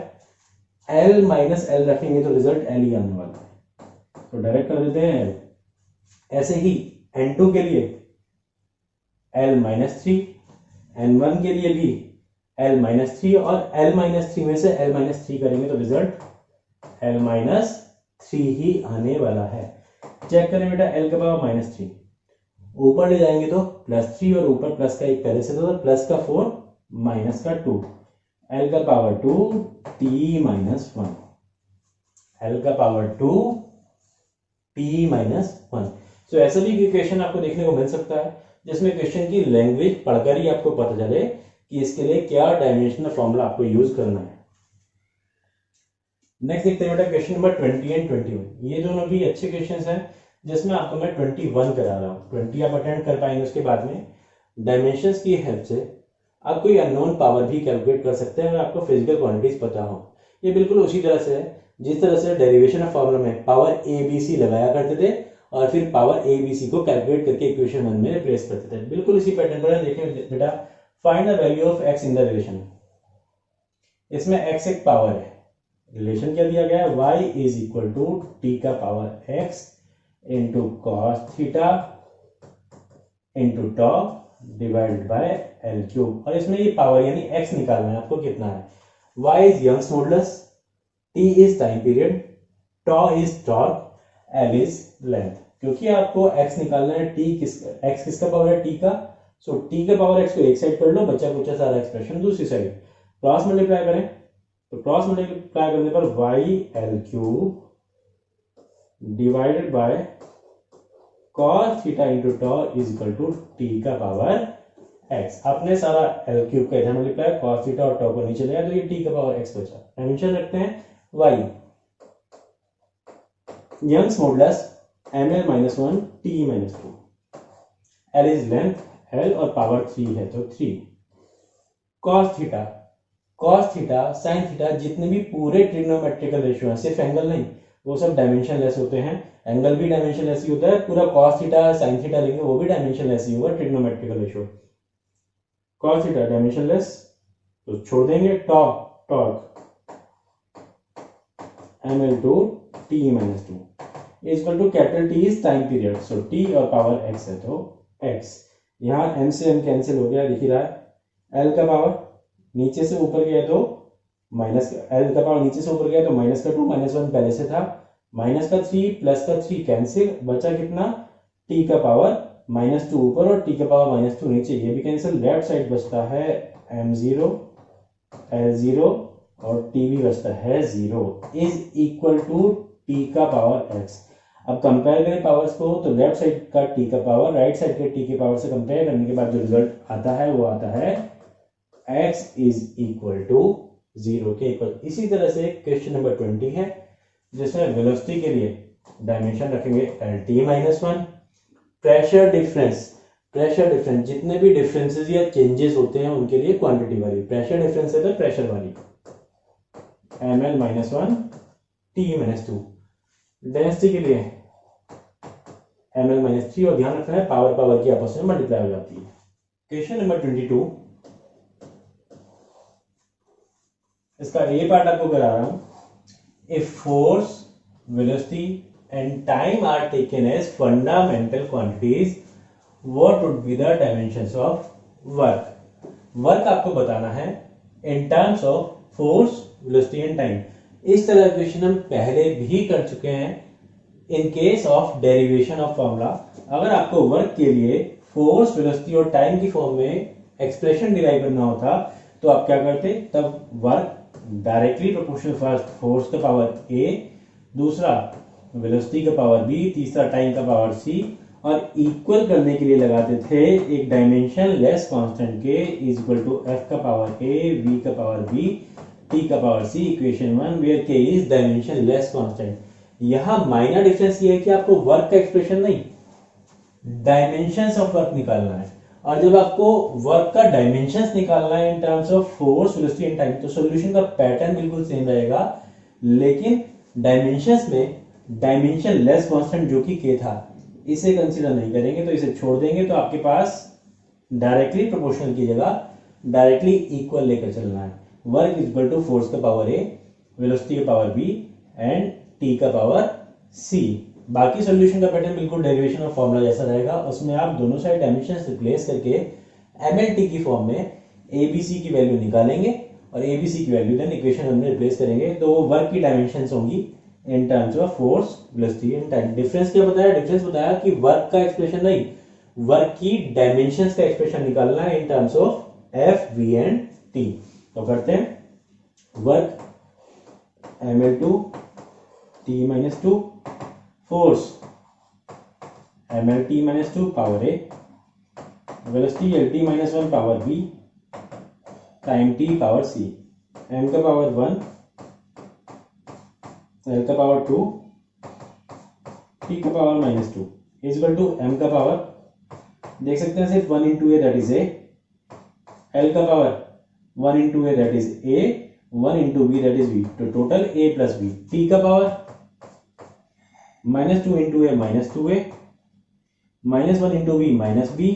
l माइनस l रखेंगे तो रिजल्ट l ही आने वाला है। तो डायरेक्ट कर देते हैं। ऐसे ही n2 के लिए l माइनस 3, n1 के लिए भी l माइनस 3, और l माइनस 3 में से l माइनस 3 करेंगे तो रिजल्ट l माइनस 3 ही आने वाला है। चेक करें बेटा, l का पावर माइनस 3, ऊपर ले जाएंगे तो प्लस 3 और ऊपर प्लस का एक पहले से तो प्लस का 4 माइनस का 2, l का पावर 2 t माइनस 1, l का पावर 2 t माइनस 1। सो ऐसा भी क्वेश्चन आपको देखने को मिल सकता है जिसमें क्वेश्चन की लैंग्वेज पढ़कर ही आपको पता चले कि इसके लिए क्या डायमेंशनल फॉर्मूला आपको यूज करना है। नेक्स्ट देखते हैं बेटा क्वेश्चन नंबर 20 एंड 21। ये दोनों भी अच्छे क्वेश्चन हैं जिसमें आपको मैं 21 करा रहा हूँ। 20 आप अटेंड कर पाएंगे, उसके बाद में डायमेंशंस की हेल्प से आप कोई अननोन पावर भी कैलकुलेट कर सकते हैं अगर आपको फिजिकल क्वांटिटीज पता हो। ये बिल्कुल उसी तरह से है जिस तरह से डेरिवेशन ऑफ फॉर्मूला में पावर ए बी सी लगाया करते थे और फिर पावर ए बी सी को कैलकुलेट करके इक्वेशन 1 में रिप्लेस करते थे। बिल्कुल इसी पैटर्न पर देखें बेटा, find the value of X in the relation. इसमें एक्स एक पावर है, रिलेशन क्या दिया गया है, y is equal to T का power x into cos theta into tau divided by L cube. और इसमें ये पावर यानी x निकालना है आपको, कितना है, y is Young's modulus, t is time period, tau is torque, l is length. क्योंकि आपको x निकालना है, x किसका पावर है, t का, सो t का पावर x को एक साइड कर लो, बच्चा कुछ सारा एक्सप्रेशन दूसरी साइड क्रॉस मल्टीप्लाई करें, तो क्रॉस मल्टीप्लाई करने पर Y L cube divided by cos theta into tau is equal to T का पावर एक्स। आपने सारा एल क्यूब का इधर मल्टीप्लाई, कॉस थीटा और टॉ को नीचे ले आया, तो ये टी का पावर एक्स बचा। डायमेंशन रखते हैं Y, Young's modulus M L minus one T minus two, L is length, L और पावर 3 है तो 3, cos theta, cos theta, sine theta, जितने भी पूरे ट्रिग्नोमेट्रिकल रेशियो हैं, सिर्फ एंगल नहीं, वो सब डायमेंशन लेस होते हैं। एंगल भी डायमेंशन लेस ही होता है, पूरा कॉस थीटा साइन थीटा लेंगे वो भी डायमेंशन लेस ही होगा trigonometrical ratio. Cos theta dimensionless तो छोड़ देंगे, torque M L two T minus two equal to capital T is time period, so T और पावर एक्स है तो एक्स। यहाँ एम से एम कैंसिल हो गया, दिख ही रहा है, एल का पावर नीचे से ऊपर गया तो माइनस, एल का पावर नीचे से ऊपर गया तो माइनस का 2, माइनस 1 पहले से था, माइनस का 3 प्लस का 3 कैंसिल, बचा कितना, टी का पावर माइनस 2 ऊपर और टी का पावर माइनस 2 नीचे, ये भी कैंसिल, लेफ्ट साइड बचता है m0 l0 और टी भी बचता है 0 इज इक्वल टू टी का पावर x। अब कंपेयर करें पावर्स को, तो लेफ्ट साइड का टी का पावर राइट साइड के टी के पावर से कंपेयर करने के बाद जो रिजल्ट आता है वो आता है x इज इक्वल टू 0 के इक्वल। इसी तरह से क्वेश्चन नंबर 20 है जिसमें वेलोसिटी के लिए डायमेंशन रखेंगे lt माइनस 1, प्रेशर डिफरेंस, जितने भी डिफरेंसेस या चेंजेस होते हैं उनके लिए क्वांटिटी वाली, प्रेशर डिफरेंस है तो प्रेशर वाली, ml minus 1 t minus 2, density के लिए ml माइनस 3, और ध्यान रखना है पावर की आपस में मल्टीप्लाई हो जाती है। क्वेश्चन नंबर 22, इसका ए पार्ट आपको करा रहा हूं, if force, velocity and time are taken as fundamental quantities, what would be the dimensions of work. Work आपको बताना है in terms of force, velocity and time. इस तरह का क्वेश्चन हम पहले भी कर चुके हैं in case of derivation of formula. अगर आपको वर्क के लिए फोर्स, वेलोसिटी और टाइम की फॉर्म में एक्सप्रेशन डिराइव करना होता तो आप क्या करते, तब work directly proportional, first force का पावर ए, दूसरा वेलोसिटी का पावर बी, तीसरा टाइम का पावर सी, और इक्वल करने के लिए लगाते थे एक डायमेंशन लेस कांस्टेंट के इज इक्वल टू एफ का पावर ए, वी का पावर बी, टी का पावर सी, इक्वेशन 1 वेयर के इज डायमेंशन लेस कांस्टेंट। यहां माइनर डिफरेंस ये है कि आपको वर्क का एक्सप्रेशन नहीं, डायमेंशंस ऑफ वर्क निकालना है, और जब आपको वर्क का डायमेंशंस निकालना है in terms of force, velocity and time, तो सॉल्यूशन का पैटर्न बिल्कुल सेम रहेगा, लेकिन डायमेंशंस में डायमेंशन लेस कांस्टेंट जो कि k था, इसे कंसीडर नहीं करेंगे, तो इसे छोड़ देंगे, तो आपके पास डायरेक्टली प्रोपोर्शनल की जगह डायरेक्टली इक्वल लेकर चलना है। Work is equal to force का पावर ए, वेलोसिटी का पावर बी एंड टी का पावर सी। बाकी सॉल्यूशन का पैटर्न बिल्कुल डेरिवेशन ऑफ फॉर्मूला जैसा रहेगा, उसमें आप दोनों साइड डायमेंशंस रिप्लेस करके mlt की फॉर्म में abc की वैल्यू निकालेंगे और abc की वैल्यू देन इक्वेशन में रिप्लेस करेंगे, तो वो वर्क की डायमेंशंस होंगी इन terms of force, velocity and time. Difference क्या बताया, डिफरेंस बताया कि वर्क का एक्सप्रेशन नहीं, वर्क की डायमेंशंस का एक्सप्रेशन निकालना है in terms of F, V and T. तो करते हैं work ml2 t minus 2, force mlt minus 2 power A, velocity lt minus 1 power B, time T power C, M का पावर 1, एल का पावर 2, टी का power -2 is equal to M का पावर, देख सकते हैं सिर्फ 1 into A that is A, L का power 1 into A that is A, 1 into B that is B, तो total A plus B, T का power -2 into A -2a, -1 into B -b,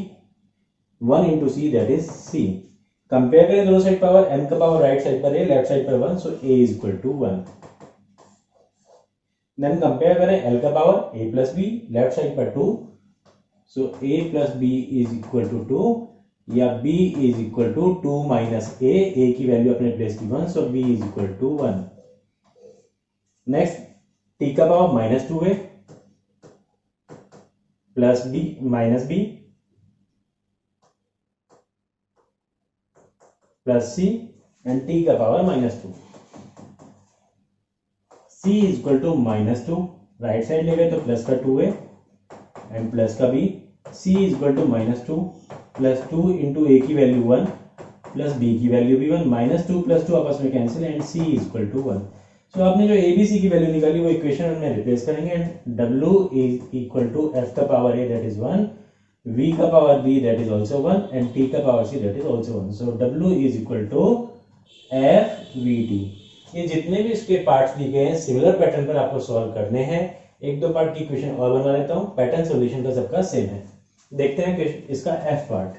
1 into C that is C. Compare करें दोनों साइड पावर, एम का पावर राइट साइड पर ए, लेफ्ट साइड पर 1, so A is equal to 1। Then compare करें एल का power A plus B, left side पर 2, so A plus B is equal to 2, या b is equal to 2 minus A की वैल्यू अपने प्लेस की 1, so b is equal to 1। Next t का power -2a plus b minus b plus c and t का power -2, c is equal to -2, right side ले गए तो प्लस का 2a एंड प्लस का b, c is equal to -2 plus 2 into A की वैल्यू 1 प्लस बी की वैल्यू भी 1, -2 प्लस 2 आपस में cancel and c is equal to 1। So आपने जो ए बी सी की वैल्यू निकाली वो इक्वेशन में रिप्लेस करेंगे and w is equal to f का power a that is 1, v का power b that is also 1 and t का power c that is also 1, so w is equal to f v t। ये जितने भी इसके पार्ट्स दिए गए हैं सिमिलर पैटर्न पर आपको सॉल्व करने हैं। एक दो पार्ट की इक्वेशन और बना लेता हूं, पैटर्न सॉल्यूशन का सबका सेम है। देखते हैं इसका F part.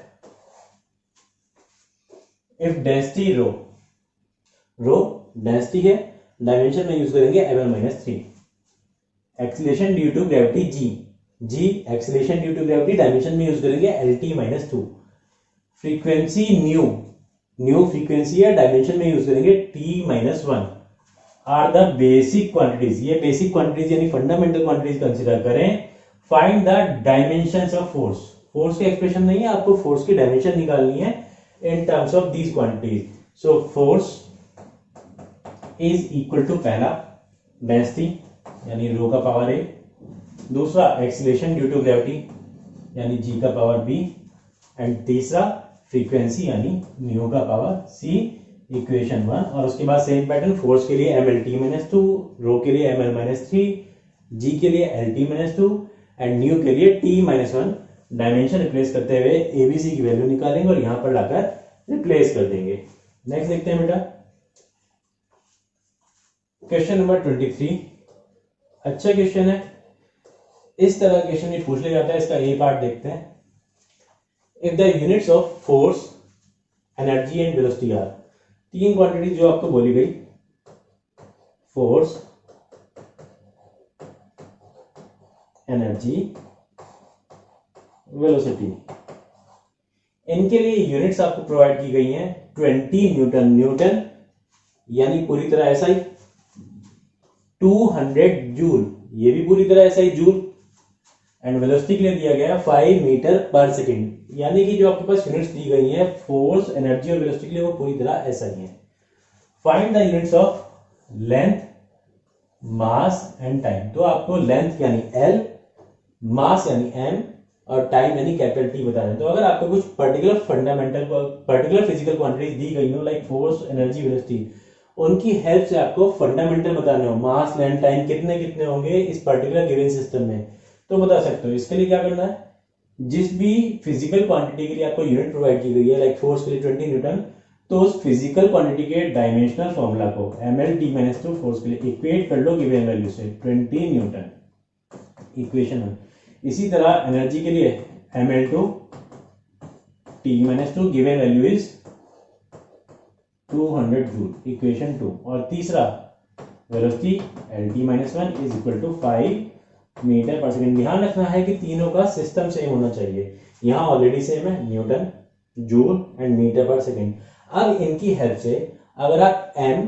If density rho density है, डायमेंशन में यूज करेंगे ml-3, acceleration due to gravity g acceleration due to gravity, dimension में यूज करेंगे lt-2, फ्रीक्वेंसी न्यू फ्रीक्वेंसी है, डायमेंशन में यूज करेंगे t-1, are the basic quantities, ये बेसिक क्वांटिटीज यानी फंडामेंटल क्वांटिटीज कंसीडर करें। Find the dimensions of force के एक्सप्रेशन नहीं है, आपको फोर्स की डायमेंशन निकालनी है in terms of these quantities. So force is equal to, पहला डेंसिटी यानी रो का पावर ए, दूसरा एक्सीलरेशन ड्यू टू ग्रेविटी यानी जी का पावर बी, एंड तीसरा फ्रीक्वेंसी यानी न्यू का पावर सी, इक्वेशन 1। और उसके बाद सेम पैटर्न, फोर्स के लिए mlt-2, रो के लिए ml-3, जी के लिए lt-2 एंड न्यू के लिए t-1। डायमेंशन रिप्लेस करते हुए एबीसी की वैल्यू निकालेंगे और यहां पर लाकर रिप्लेस कर देंगे। नेक्स्ट देखते हैं बेटा, क्वेश्चन नंबर 23। अच्छा क्वेश्चन है, इस तरह क्वेश्चन में पूछ लिया जाता है। इसका ए पार्ट देखते हैं। If the units of force, energy and velocity are, तीन क्वांटिटी जो आपको बोली गई, फोर्स, एनर्जी, वेलोसिटी, इनके लिए यूनिट्स आपको प्रोवाइड की गई हैं 20 न्यूटन यानी पूरी तरह ऐसा ही, 200 जूल, ये भी पूरी तरह ऐसा ही जूल, एंड वेलोसिटी के लिए दिया गया 5 मीटर पर सेकेंड, यानी कि जो आपके पास यूनिट्स दी गई हैं फोर्स, एनर्जी और वेलोसिटी के लिए वो पूरी तरह ऐसा ही है। Find the units of length, mass and time. तो आपको लेंथ यानी L, मास यानी m और टाइम यानी कैपिटल T बताना है। तो अगर आपको कुछ पर्टिकुलर फिजिकल क्वांटिटीज दी गई हो लाइक फोर्स, एनर्जी, वेलोसिटी, उनकी हेल्प से आपको फंडामेंटल बताने हो, मास, लेंथ, टाइम कितने कितने होंगे इस पर्टिकुलर गिवन सिस्टम में, तो बता सकते हो। इसके लिए क्या करना है, जिस भी फिजिकल क्वांटिटी के लिए आपको यूनिट प्रोवाइड की गई है लाइक फोर्स के लिए 20 न्यूटन, तो उस फिजिकल क्वांटिटी के डायमेंशनल फॉर्मूला को ml-t-2 फोर्स के लिए इक्वेट कर लो गिवन वैल्यू से 20 न्यूटन, इक्वेशन 1। इसी तरह एनर्जी के लिए ml2 t-2 given value is 200 joule, equation 2। और तीसरा velocity lt-1 is equal to 5 metre पर सेकेंड। ध्यान रखना है कि तीनों का सिस्टम सेम होना चाहिए, यहां ऑलरेडी सेम है, न्यूटन, जूल एंड मीटर पर सेकेंड। अब इनकी हेल्प से अगर आप m,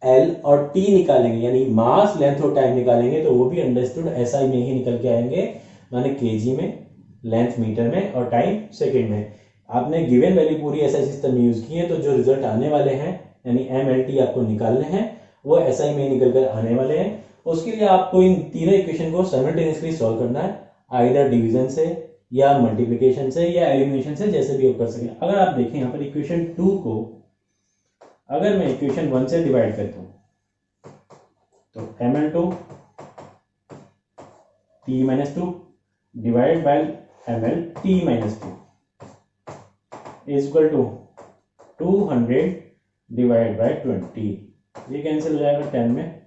l और t निकालेंगे यानी मास, लेंथ और टाइम निकालेंगे तो वो भी अंडरस्टूड SI में ही निकल के आएंगे, माने kg में, लेंथ मीटर में और टाइम सेकेंड में। आपने गिवन वैल्यू पूरी SI सिस्टम में यूज की है, तो जो रिजल्ट आने वाले हैं यानी m, l, t आपको निकालने हैं वो SI में निकल कर आने वाले हैं। उसके लिए आपको इन तीनों इक्वेशन को साइमल्टेनियसली सॉल्व करना है, आइदर डिवीजन से या मल्टीप्लिकेशन से या एलिमिनेशन से, जैसे भी आप कर सकें। अगर आप देखें यहाँ पर इक्वेशन 2 को अगर मैं इक्वेशन 1 से डिवाइड करता हूँ तो ml2 t-2 divide by ml t-2 is equal to 200 divide by 20। ये कैंसिल हो जाएगा 10 में,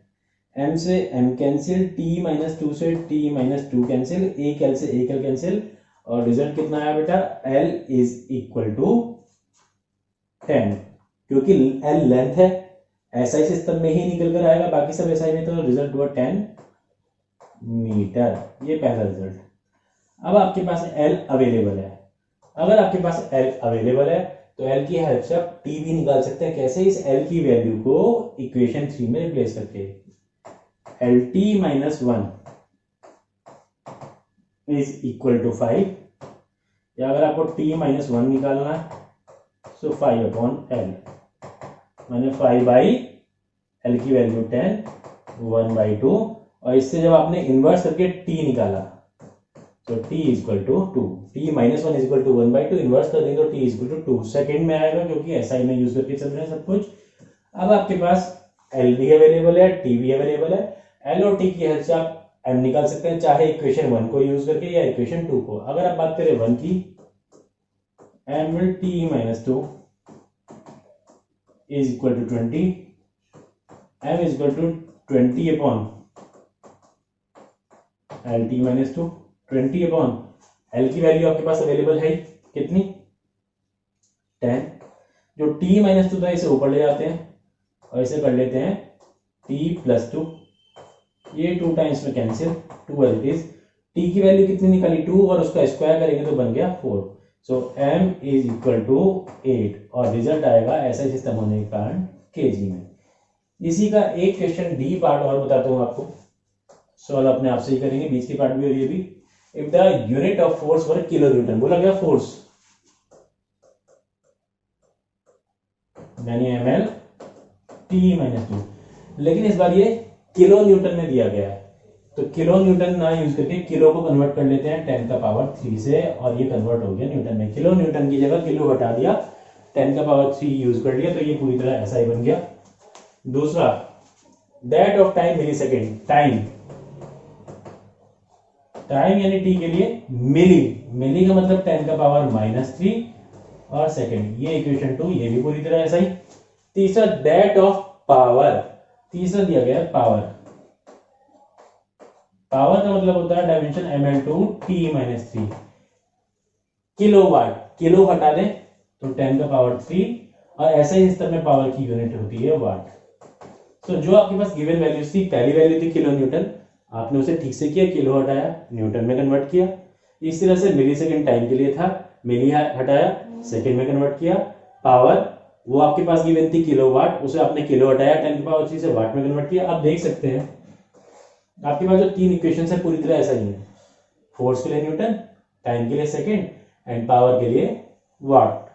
m से m कैंसिल, t-2 से t-2 कैंसिल, एक l से एक l कैंसिल, और रिजल्ट कितना आया बेटा, l इज इक्वल टू 10। क्योंकि l लेंथ है, SI सिस्टम में ही निकल कर आएगा, बाकी सब SI में, तो रिजल्ट हुआ 10 मीटर। ये पहला रिजल्ट। अब आपके पास l अवेलेबल है। अगर आपके पास l अवेलेबल है तो l की हेल्प से आप t भी निकाल सकते हैं। कैसे? इस l की वैल्यू को इक्वेशन 3 में रिप्लेस करके, LT-1 इज इक्वल टू 5, या अगर आपको t-1 निकालना है तो 5/L, मैंने 5/L की वैल्यू 10, 1/2, और इससे जब आपने इन्वर्स करके t निकाला तो t is equal to 2, t-1 is equal to 1/2, inverse कर देंगे तो t is equal to 2 second में आएगा, क्योंकि SI में यूज करके चल रहे हैं सब कुछ। अब आपके पास L भी अवेलेबल है, t भी अवेलेबल है। L और t की हेल्प से आप m निकाल सकते हैं, चाहे इक्वेशन 1 को यूज करके या इक्वेशन 2 को। अगर आप बात करें 1 की, mlt-2 is equal to 20, m is equal to 20/LT-2, 20/L की वैल्यू आपके पास अवेलेबल है कितनी, 10। जो t-2 था इसे ऊपर ले जाते हैं और इसे कर लेते हैं t+2, ये 2 टाइम्स में कैंसिल, 2 एल इज, t की वैल्यू कितनी निकाली 2, और उसका स्क्वायर करेंगे तो बन गया 4। सो m इज इक्वल टू 8, और रिजल्ट आएगा ऐसा सिस्टम होने के कारण केजी में। इसी का एक क्वेश्चन डी पार्ट और बताता हूँ आपको, सॉल्व अपने आप से ही करेंगे, बीच की पार्ट भी और ये भी। If the unit of force for kilo Newton, बोला गया फोर्स यानी ml t-2, लेकिन इस बार ये किलो न्यूटन में दिया गया है, तो किलो न्यूटन ना यूज करके किलो को कन्वर्ट कर लेते हैं 10⁻³ से, और ये कन्वर्ट हो गया न्यूटन में। किलो न्यूटन की जगह किलो हटा दिया, 10⁻³ यूज कर लिया, तो ये पूरी तरह ऐसा ही बन गया। दूसरा, that of time millisecond, time यानी टी के लिए मिली का मतलब 10⁻³ और सेकेंड, ये इक्वेशन 2, ये भी पूरी तरह ऐसा ही। तीसरा, दैट ऑफ पावर, तीसरा दिया गया पावर का मतलब होता है डायमेंशन ml2t-3, किलोवाट, किलो हटा दें तो 10⁻³, और ऐसे ही सिस्टम में पावर की यूनिट होती है वाट। तो जो आपके पास गिवन वैल्यूज थी, पहली वैल्यू थी किलो न्यूटन, आपने उसे ठीक से किया, किलो हटाया, न्यूटन में कन्वर्ट किया। इस तरह से मिली सेकेंड टाइम के लिए था, मिली हटाया, सेकेंड में कन्वर्ट किया। पावर, वो आपके पास गिवन थी किलोवाट, उसे आपने किलो हटाया, 10⁻³ से वाट में कन्वर्ट किया। आप देख सकते हैं आपके पास जो 3 इक्वेशन है पूरी तरह ऐसा ही है, फोर्स के लिए न्यूटन, टाइम के लिए सेकेंड, एंड पावर के लिए वाट।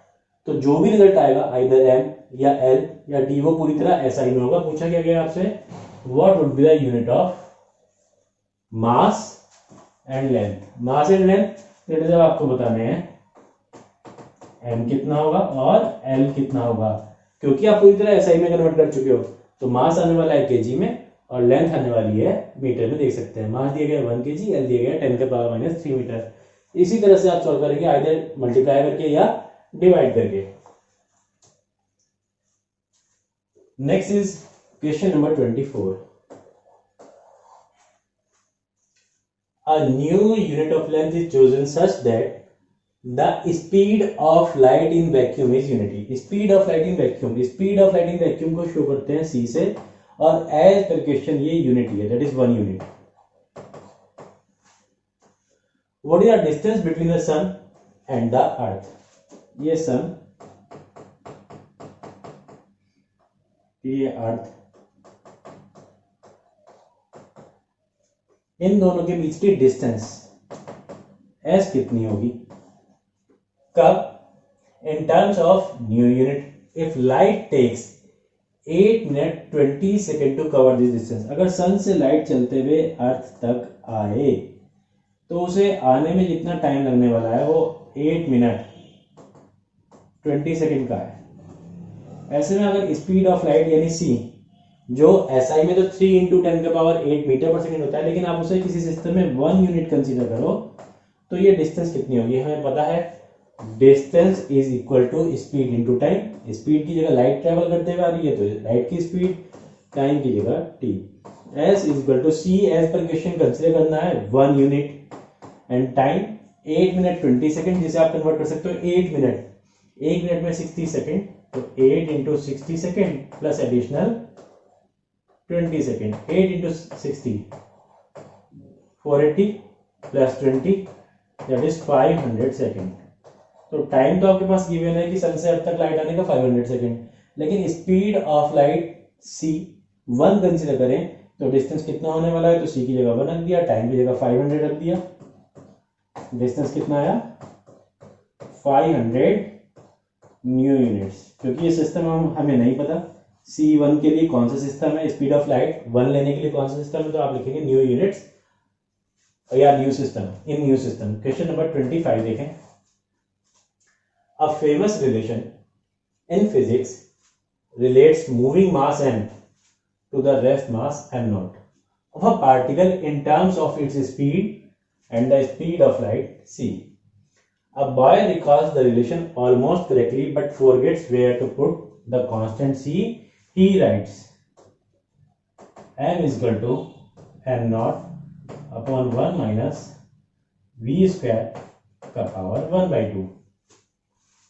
तो जो भी रिजल्ट आएगा आइदर m या l या d, वो पूरी तरह ऐसा ही में होगा। पूछा क्या गया आपसे, what would be the unit of mass and length. Mass and length जब आपको बताने हैं m कितना होगा और l कितना होगा, क्योंकि आप पूरी तरह SI में कन्वर्ट कर चुके हो, तो मास आने वाला है केजी में और लेंथ आने वाली है मीटर में। देख सकते हैं मास दिया गया 1 kg, l दिया गया 10⁻³ मीटर। इसी तरह से आप सॉल्व करेंगे, आइदर मल्टीप्लाई करके या डिवाइड करके। Next is question number 24। A new unit of length is chosen such that the speed of light in vacuum is unity. Speed of light in vacuum, speed of light in vacuum को शो करते हैं c से, और एज पर क्वेश्चन ये यूनिटी है, that is 1 unit. What is the distance between the sun and the earth. ये सन, ये अर्थ, इन दोनों के बीच की डिस्टेंस एस कितनी होगी, कब, in terms of new unit. If light takes 8 minute 20 second to cover this distance, अगर सन से लाइट चलते हुए अर्थ तक आए तो उसे आने में जितना टाइम लगने वाला है वो 8 मिनट 20 सेकेंड का है। ऐसे में अगर स्पीड ऑफ लाइट यानी सी, जो एसआई में तो 3 × 10⁸ मीटर पर सेकेंड होता है, लेकिन आप उसे किसी सिस्टम में 1 यूनिट कंसीडर करो तो ये डिस्टेंस कितनी होगी हमें पता है, distance is equal to speed into time. Speed की जगह लाइट ट्रेवल करते हुए आ रही है तो लाइट की स्पीड, टाइम की जगह T. S is equal to C, as पर क्वेश्चन कंसीडर करना है 1 unit and time 8 minute 20 second, जिसे आप कन्वर्ट कर सकते हो 8 मिनट, 1 मिनट में 60 सेकेंड, तो 8 × 60 second plus additional 20 second, 8 × 60 480 plus 20 that is 500 second. तो टाइम तो आपके पास गिवन है कि सन से अर्थ तक लाइट आने का 500 सेकेंड, लेकिन speed of light c 1 consider करें तो डिस्टेंस कितना होने वाला है, तो c की जगह 1 रख दिया, टाइम की जगह 500 रख दिया, डिस्टेंस कितना आया 500 न्यू यूनिट्स। क्योंकि ये सिस्टम हमें नहीं पता C1 के लिए कौन सा सिस्टम है, स्पीड ऑफ लाइट 1 लेने के लिए कौन सा सिस्टम है, तो आप लिखेंगे न्यू यूनिट्स या न्यू सिस्टम, इन न्यू सिस्टम। क्वेश्चन नंबर 25 देखें। A famous relation in physics relates moving mass m to the rest mass m0 of a particle in terms of its speed and the speed of light c. A boy recalls the relation almost correctly but forgets where to put the constant c. He writes m is equal to m0 upon 1 minus v square का power 1/2।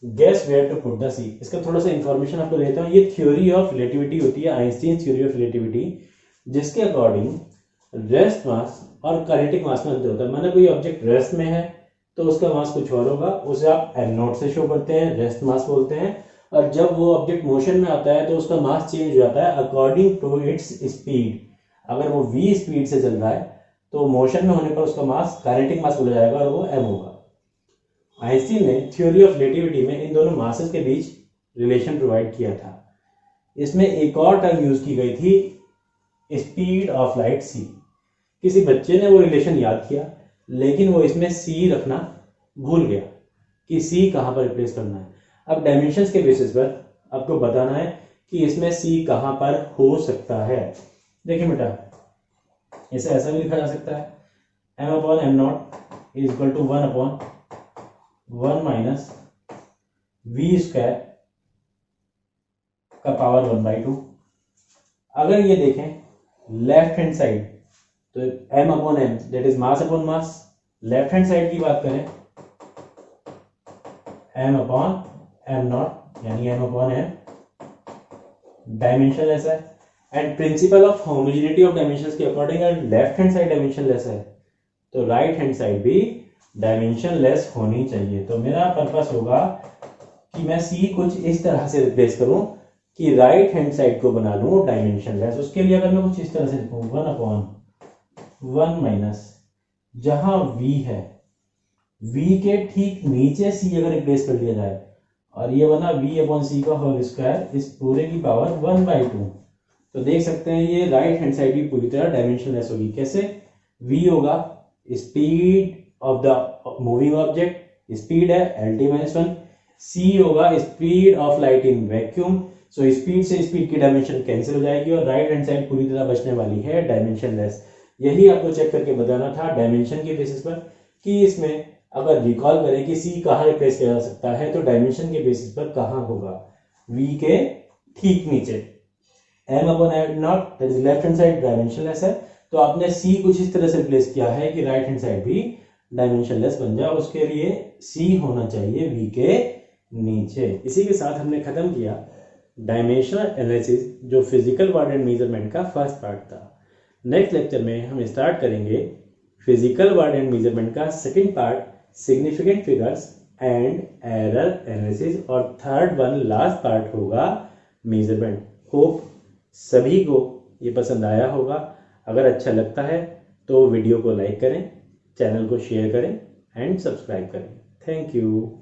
Guess where to put the C. इसका थोड़ा सा इंफॉर्मेशन आपको देता हूँ। ये थ्योरी ऑफ रिलेटिविटी होती है, आइंस्टीन थ्योरी ऑफ रिलेटिविटी, जिसके अकॉर्डिंग रेस्ट मास और काइनेटिक मास में अंतर होता है। माना कोई ऑब्जेक्ट रेस्ट में है तो उसका मास कुछ और होगा, उसे आप m0 से शो करते हैं, रेस्ट मास बोलते हैं। और जब वो ऑब्जेक्ट मोशन में आता है तो उसका मास चेंज हो जाता है अकॉर्डिंग टू इट्स स्पीड। अगर वो v स्पीड से चल रहा है तो मोशन में होने पर उसका मास काइनेटिक मास बोला जाएगा और वो m होगा। आइंस्टीन ने थ्योरी ऑफ रिलेटिविटी में इन दोनों मासेस के बीच रिलेशन प्रोवाइड किया था। इसमें एक और टर्म यूज की गई थी, स्पीड ऑफ लाइट c। किसी बच्चे ने वो रिलेशन याद किया लेकिन वो इसमें c रखना भूल गया कि c कहाँ पर रिप्लेस करना है। अब डायमेंशंस के बेसिस पर आपको बताना है कि इसमें c कहाँ पर हो सकता है। देखिए बेटा, इसे ऐसा भी लिखा जा सकता है m/m0 is equal to 1/1 minus v square का पावर 1/2। अगर ये देखें लेफ्ट हैंड साइड तो m/m that is mass upon mass. Left hand side की बात करें m/m0 यानी m/m, डायमेंशन ऐसा है। And principle of homogeneity of dimensions के अकॉर्डिंग अगर left hand side dimensionless है तो राइट हैंड साइड भी डायमेंशन लेस होनी चाहिए। तो मेरा पर्पस होगा कि मैं c कुछ इस तरह से रिप्लेस करूं कि राइट हैंड साइड को बना लूं डायमेंशन लेस। उसके लिए अगर मैं कुछ इस तरह से लिखूं 1/1 माइनस, जहां v है v के ठीक नीचे c अगर रिप्लेस कर दिया जाए और ये बना v/c का होल स्क्वायर, इस पूरे की पावर 1/2। तो देख सकते हैं ये राइट हैंड साइड भी पूरी तरह डायमेंशन लेस होगी। कैसे? v होगा speed of the moving object, speed है lt-1। c होगा speed of light in vacuum, so speed से स्पीड की डायमेंशन कैंसिल हो जाएगी और राइट हैंड साइड पूरी तरह बचने वाली है डायमेंशन लेस। यही आपको चेक करके बताना था डायमेंशन के बेसिस पर कि इसमें अगर रिकॉल करें कि c कहाँ रिप्लेस किया जा सकता है तो डायमेंशन के बेसिस पर कहाँ होगा, v के ठीक नीचे। m/m0 that is left hand side dimensionless है, तो आपने c कुछ इस तरह से रिप्लेस किया है कि राइट हैंड साइड भी डायमेंशन लेस बन जाए। उसके लिए c होना चाहिए v के नीचे। इसी के साथ हमने खत्म किया डायमेंशनल एनालिसिस, जो फिजिकल वर्ड एंड मेजरमेंट का फर्स्ट पार्ट था। नेक्स्ट लेक्चर में हम स्टार्ट करेंगे फिजिकल वर्ड एंड मेजरमेंट का second part, significant figures and error analysis, और थर्ड वन लास्ट पार्ट होगा मेजरमेंट। होप सभी को ये पसंद आया होगा। अगर अच्छा लगता है तो वीडियो को लाइक करें, चैनल को शेयर करें एंड सब्सक्राइब करें। Thank you.